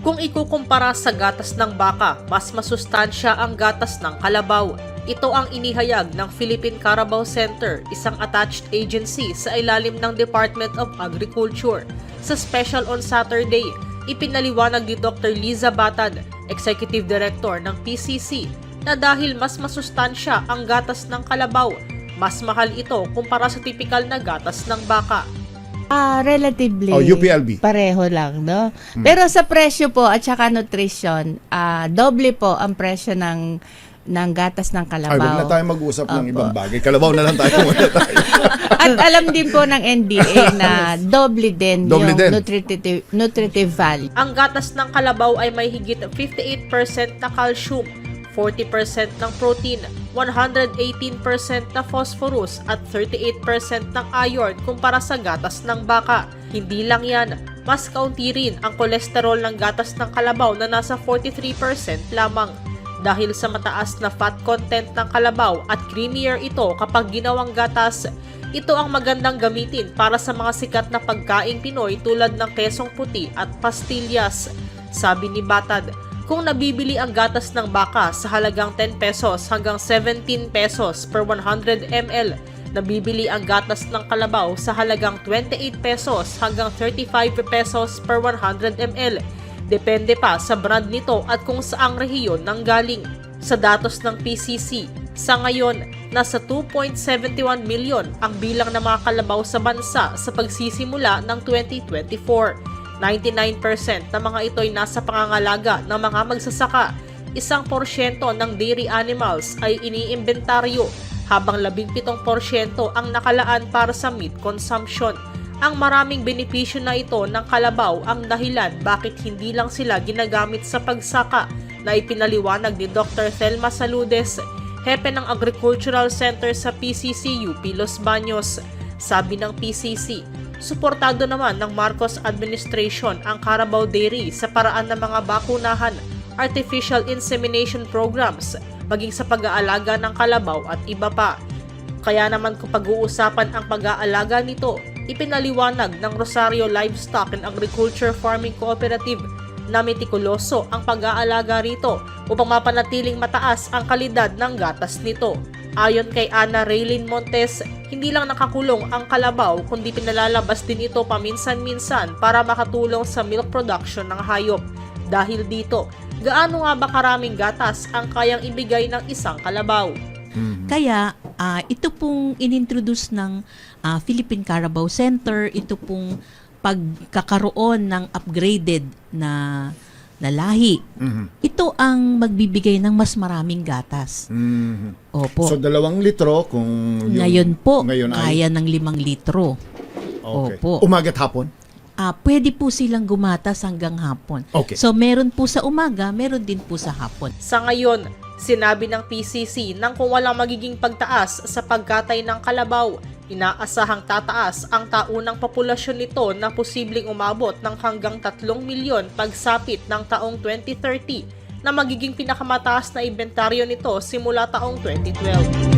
Kung ikukumpara sa gatas ng baka, mas masustansya ang gatas ng kalabaw. Ito ang inihayag ng Philippine Carabao Center, isang attached agency sa ilalim ng Department of Agriculture. Sa special on Saturday, ipinaliwanag ni Dr. Liza Batad, Executive Director ng PCC, na dahil mas masustansya ang gatas ng kalabaw, mas mahal ito kumpara sa tipikal na gatas ng baka. Relatively, UPLB. pareho lang, no? Pero sa presyo po at saka nutrition, doble po ang presyo ng gatas ng kalabaw. Ay, wag na tayo mag-usap ng ibang bagay. Kalabaw na lang tayo muna tayo. At alam din po ng NDA na doble din yung nutritive value. Ang gatas ng kalabaw ay may higit 58% na calcium, 40% ng protein, 118% na phosphorus at 38% ng iron kumpara sa gatas ng baka. Hindi lang yan, mas kaunti rin ang kolesterol ng gatas ng kalabaw na nasa 43% lamang. Dahil sa mataas na fat content ng kalabaw at creamier ito kapag ginawang gatas, ito ang magandang gamitin para sa mga sikat na pagkaing Pinoy tulad ng kesong puti at pastillas. Sabi ni Batad, kung nabibili ang gatas ng baka sa halagang 10 pesos hanggang 17 pesos per 100 ml, nabibili ang gatas ng kalabaw sa halagang 28 pesos hanggang 35 pesos per 100 ml. Depende pa sa brand nito at kung saang rehiyon nanggaling. Sa datos ng PCC, sa ngayon, nasa 2.71 milyon ang bilang ng mga kalabaw sa bansa sa pagsisimula ng 2024. 99% ng mga ito'y nasa pangangalaga ng mga magsasaka. 1% ng dairy animals ay iniimbentaryo, habang 17% ang nakalaan para sa meat consumption. Ang maraming benepisyo na ito ng kalabaw ang dahilan bakit hindi lang sila ginagamit sa pagsaka, na ipinaliwanag ni Dr. Thelma Saludes, hepe ng Agricultural Center sa PCC UP Los Baños. Sabi ng PCC, suportado naman ng Marcos Administration ang Carabao Dairy sa paraan ng mga bakunahan, artificial insemination programs, maging sa pag-aalaga ng kalabaw at iba pa. Kaya naman kung pag-uusapan ang pag-aalaga nito, ipinaliwanag ng Rosario Livestock and Agriculture Farming Cooperative na metikuloso ang pag-aalaga rito upang mapanatiling mataas ang kalidad ng gatas nito. Ayon kay Ana Raylin Montes, hindi lang nakakulong ang kalabaw kundi pinalalabas din ito paminsan-minsan para makatulong sa milk production ng hayop. Dahil dito, gaano nga ba karaming gatas ang kayang ibigay ng isang kalabaw? Kaya ito pong inintroduce ng Philippine Carabao Center, ito pong pagkakaroon ng upgraded na lahi. Ito ang magbibigay ng mas maraming gatas. Opo. So 2 litro kung yung Ngayon po, ngayon kaya ng 5 litro. Okay. Opo. Umaga't hapon? Pwede po silang gumatas hanggang hapon. Okay. So meron po sa umaga, meron din po sa hapon. Sa ngayon, sinabi ng PCC nang kung walang magiging pagtaas sa pagkatay ng kalabaw, inaasahang tataas ang taunang populasyon nito na posibleng umabot ng hanggang 3 milyon pagsapit ng taong 2030 na magiging pinakamataas na inventaryo nito simula taong 2012.